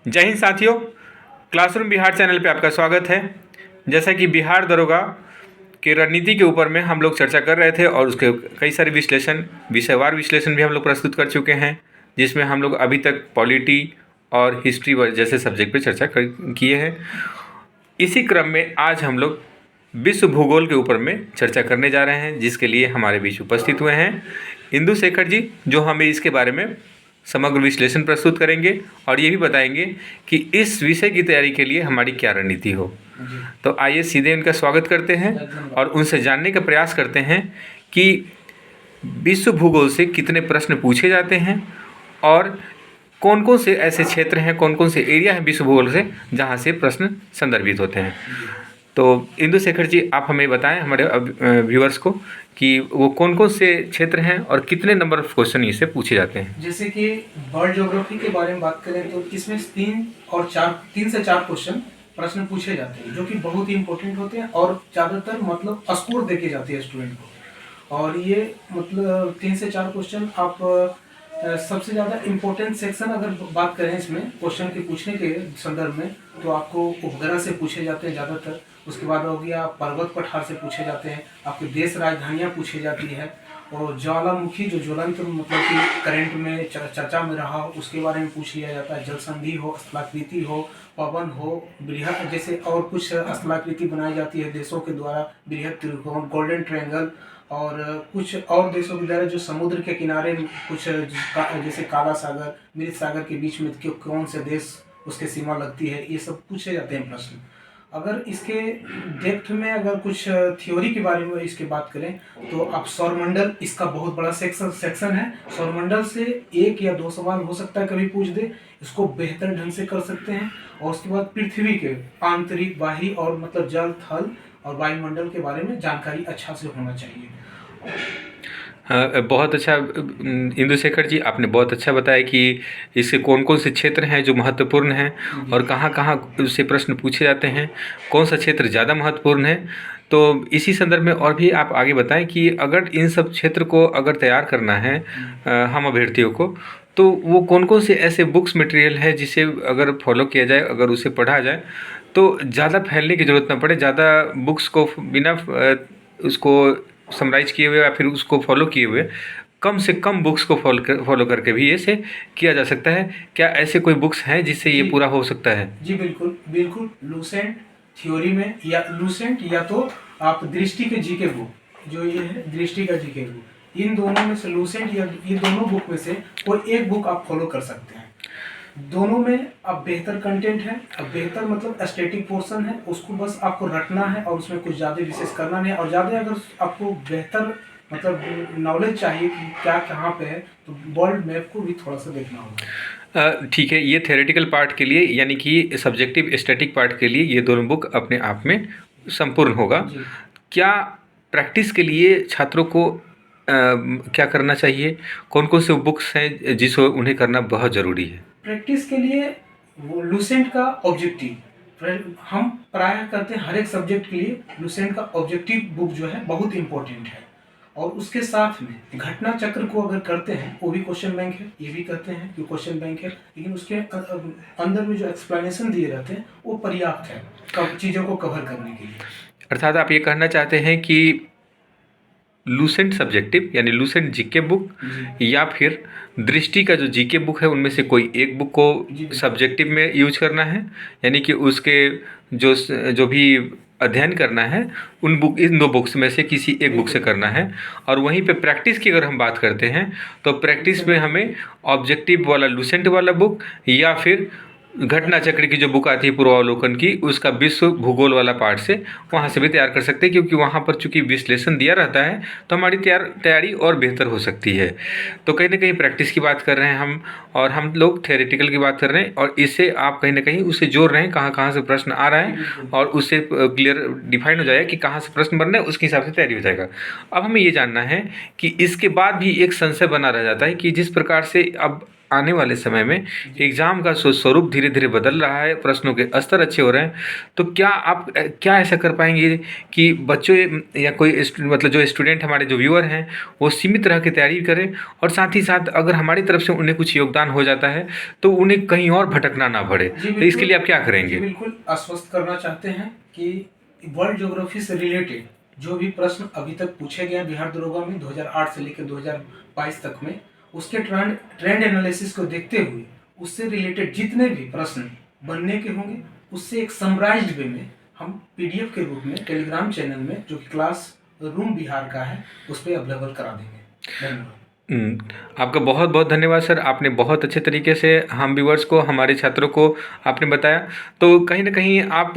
जय हिंद साथियों, classroom Bihar channel पे आपका स्वागत है। जैसा कि बिहार दरोगा की रणनीति के ऊपर में हम लोग चर्चा कर रहे थे और उसके कई सारे विषयवार विश्लेषण भी हम लोग प्रस्तुत कर चुके हैं, जिसमें हम लोग अभी तक पॉलिटी और हिस्ट्री जैसे सब्जेक्ट पे चर्चा किए हैं। इसी क्रम में आज हम लोग विश्व भूगोल के ऊपर में चर्चा करने जा रहे हैं, जिसके लिए हमारे बीच उपस्थित हुए हैं इंदु शेखर जी, जो हमें इसके बारे में समग्र विश्लेषण प्रस्तुत करेंगे और ये भी बताएंगे कि इस विषय की तैयारी के लिए हमारी क्या रणनीति हो। तो आइए सीधे उनका स्वागत करते हैं और उनसे जानने का प्रयास करते हैं कि विश्व भूगोल से कितने प्रश्न पूछे जाते हैं और कौन कौन से ऐसे क्षेत्र हैं, कौन कौन से एरिया हैं विश्व भूगोल से जहाँ से प्रश्न संदर्भित होते हैं। तो इंदु शेखर जी, आप हमें बताएं हमारे व्यूअर्स को कि वो कौन कौन से क्षेत्र हैं और कितने नंबर ऑफ क्वेश्चन इससे पूछे जाते हैं। जैसे कि वर्ल्ड ज्योग्राफी के बारे में बात करें तो इसमें 3 से 4 क्वेश्चन प्रश्न पूछे जाते हैं, जो कि बहुत ही इंपॉर्टेंट होते हैं और ज़्यादातर मतलब स्कोर देके जाती है स्टूडेंट को। और ये मतलब 3 से 4 क्वेश्चन आप सबसे ज़्यादा इम्पोर्टेंट सेक्शन अगर बात करें इसमें क्वेश्चन के पूछने के संदर्भ में, तो आपको उपग्रह से पूछे जाते हैं ज़्यादातर। उसके बाद हो गया पर्वत पठार से पूछे जाते हैं, आपके देश राजधानियाँ पूछी जाती है, और ज्वालामुखी जो ज्वलंत मतलब कि करंट में चर्चा में रहा हो उसके बारे में पूछ लिया जाता है। जल संधि हो, स्थलाकृति हो, पवन हो, बृहद जैसे और कुछ स्थलाकृति बनाई जाती है देशों के द्वारा, बृहद त्रिकोण, गोल्डन ट्रायंगल, और कुछ और देशों के द्वारा जो समुद्र के किनारे कुछ जैसे काला सागर, मृत सागर के बीच में कौन से देश उसके सीमा लगती है, ये सब पूछे जाते हैं प्रश्न। अगर इसके डेप्थ में अगर कुछ थ्योरी के बारे में इसके बात करें तो आप सौरमंडल, इसका बहुत बड़ा सेक्शन है। सौरमंडल से 1 या 2 सवाल हो सकता है कभी पूछ दे, इसको बेहतर ढंग से कर सकते हैं। और उसके बाद पृथ्वी के आंतरिक, बाह्य और मतलब जल, थल और वायुमंडल के बारे में जानकारी अच्छा से होना चाहिए। बहुत अच्छा इंदु शेखर जी, आपने बहुत अच्छा बताया कि इसके कौन कौन से क्षेत्र हैं जो महत्वपूर्ण हैं और कहाँ कहाँ से प्रश्न पूछे जाते हैं, कौन सा क्षेत्र ज़्यादा महत्वपूर्ण है। तो इसी संदर्भ में और भी आप आगे बताएं कि अगर इन सब क्षेत्र को अगर तैयार करना है हम अभ्यर्थियों को, तो वो कौन कौन से ऐसे बुक्स मटेरियल है जिसे अगर फॉलो किया जाए, अगर उसे पढ़ा जाए तो ज़्यादा फैलने की ज़रूरत ना पड़े, ज़्यादा बुक्स को बिना उसको समराइज किए हुए या फिर उसको फॉलो किए हुए कम से कम बुक्स को फॉलो करके भी इसे किया जा सकता है। क्या ऐसे कोई बुक्स हैं जिससे ये पूरा हो सकता है? जी बिल्कुल बिल्कुल। लूसेंट थ्योरी में या लूसेंट या तो आप दृष्टि के जीके बुक, जो ये है दृष्टि का जीके बुक, इन दोनों में से लूसेंट या ये दोनों बुक में से कोई एक बुक आप फॉलो कर सकते हैं। दोनों में अब बेहतर कंटेंट है, अब बेहतर मतलब एस्थेटिक पोर्शन है, उसको बस आपको रटना है और उसमें कुछ ज़्यादा विशेष करना नहीं है। और ज़्यादा अगर आपको बेहतर मतलब नॉलेज चाहिए कि क्या कहाँ पे है, तो वर्ल्ड मैप को भी थोड़ा सा देखना होगा। ठीक है, ये थ्योरेटिकल पार्ट के लिए यानी कि सब्जेक्टिव स्टैटिक पार्ट के लिए ये दोनों बुक अपने आप में संपूर्ण होगा। क्या प्रैक्टिस के लिए छात्रों को क्या करना चाहिए? कौन कौन से बुक्स हैं जिसको उन्हें करना बहुत ज़रूरी है? प्रैक्टिस के लिए वो लूसेंट का ऑब्जेक्टिव हम प्रायः करते हैं हर एक सब्जेक्ट के लिए। लूसेंट का ऑब्जेक्टिव बुक जो है बहुत इंपॉर्टेंट है। और उसके साथ में घटना चक्र को अगर करते हैं, वो भी क्वेश्चन बैंक है, ये भी कहते हैं कि क्वेश्चन बैंक है, लेकिन उसके अंदर में जो एक्सप्लेनेशन दिए रहते हैं वो पर्याप्त है चीज़ों को कवर करने के लिए। अर्थात आप ये कहना चाहते हैं कि लूसेंट सब्जेक्टिव यानी लूसेंट जीके बुक या फिर दृष्टि का जो जीके बुक है उनमें से कोई एक बुक को सब्जेक्टिव में यूज करना है, यानी कि उसके जो भी अध्ययन करना है इन 2 बुक्स में से किसी एक बुक से करना है। और वहीं पे प्रैक्टिस की अगर हम बात करते हैं तो प्रैक्टिस में हमें ऑब्जेक्टिव वाला लूसेंट वाला बुक या फिर घटना चक्र की जो बुक आती है पूर्वावलोकन की, उसका विश्व भूगोल वाला पार्ट से वहाँ से भी तैयार कर सकते हैं, क्योंकि वहाँ पर चूंकि विश्लेषण दिया रहता है तो हमारी तैयारी और बेहतर हो सकती है। तो कहीं ना कहीं प्रैक्टिस की बात कर रहे हैं हम, और हम लोग थ्योरेटिकल की बात कर रहे हैं, और इससे आप कहीं ना कहीं उसे जोड़ रहे हैं कहाँ कहाँ से प्रश्न आ रहा है और उससे क्लियर डिफाइन हो जाएगा कि कहाँ से प्रश्न बन रहे हैं, उसके हिसाब से तैयारी हो जाएगा। अब हमें ये जानना है कि इसके बाद भी एक संशय बना रह जाता है कि जिस प्रकार से अब आने वाले समय में एग्ज़ाम का स्वरूप धीरे धीरे बदल रहा है, प्रश्नों के स्तर अच्छे हो रहे हैं, तो क्या आप क्या ऐसा कर पाएंगे कि बच्चों या कोई मतलब जो स्टूडेंट हमारे जो व्यूअर हैं वो सीमित रह के तैयारी करें, और साथ ही साथ अगर हमारी तरफ से उन्हें कुछ योगदान हो जाता है तो उन्हें कहीं और भटकना ना पड़े, तो इसके लिए आप क्या करेंगे? बिल्कुल आश्वस्त करना चाहते हैं कि वर्ल्ड ज्योग्राफी से रिलेटेड जो भी प्रश्न अभी तक पूछे गए हैं बिहार दरोगा में 2008 से लेकर 2022 तक में, उसके ट्रेंड एनालिसिस को देखते हुए उससे रिलेटेड जितने भी प्रश्न बनने के होंगे उससे एक समराइज्ड वे में हम पीडीएफ के रूप में टेलीग्राम चैनल में जो कि क्लास रूम बिहार का है उस पर अवेलेबल करा देंगे। धन्यवाद। आपका बहुत बहुत धन्यवाद सर, आपने बहुत अच्छे तरीके से हम व्यूवर्स को, हमारे छात्रों को आपने बताया। तो कहीं ना कहीं आप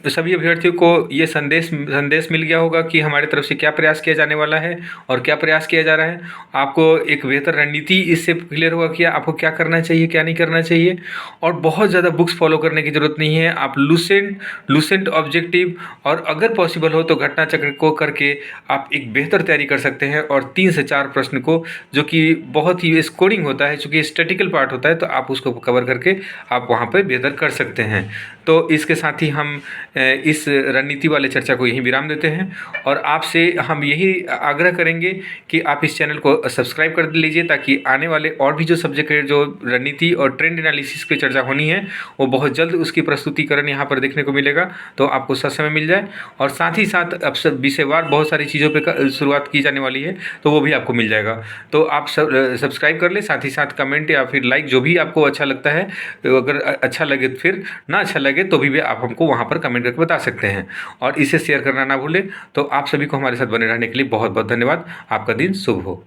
सभी अभ्यर्थियों को ये संदेश मिल गया होगा कि हमारी तरफ से क्या प्रयास किया जाने वाला है और क्या प्रयास किया जा रहा है। आपको एक बेहतर रणनीति इससे क्लियर होगा कि आपको क्या करना चाहिए, क्या नहीं करना चाहिए, और बहुत ज़्यादा बुक्स फॉलो करने की ज़रूरत नहीं है। आप लूसेंट ऑब्जेक्टिव और अगर पॉसिबल हो तो घटना चक्र को करके आप एक बेहतर तैयारी कर सकते हैं, और 3 से 4 प्रश्न को जो कि बहुत ही स्कोरिंग होता है, चूँकि स्टैटिकल पार्ट होता है, तो आप उसको कवर करके आप वहाँ पर बेहतर कर सकते हैं। तो इसके साथ ही हम इस रणनीति वाले चर्चा को यहीं विराम देते हैं, और आपसे हम यही आग्रह करेंगे कि आप इस चैनल को सब्सक्राइब कर लीजिए, ताकि आने वाले और भी जो सब्जेक्ट है, जो रणनीति और ट्रेंड एनालिसिस की चर्चा होनी है, वो बहुत जल्द उसकी प्रस्तुतिकरण यहाँ पर देखने को मिलेगा, तो आपको ससमय मिल जाए। और साथ ही साथ अब सब विषयवार बहुत सारी चीज़ों पर शुरुआत की जाने वाली है, तो वो भी आपको मिल जाएगा। तो आप सब्सक्राइब कर लें, साथ ही साथ कमेंट या फिर लाइक जो भी आपको अच्छा लगता है, अगर अच्छा लगे फिर ना अच्छा लगे तो भी आप हमको वहाँ पर कमेंट करके बता सकते हैं, और इसे शेयर करना ना भूलें। तो आप सभी को हमारे साथ बने रहने के लिए बहुत बहुत धन्यवाद। आपका दिन शुभ हो।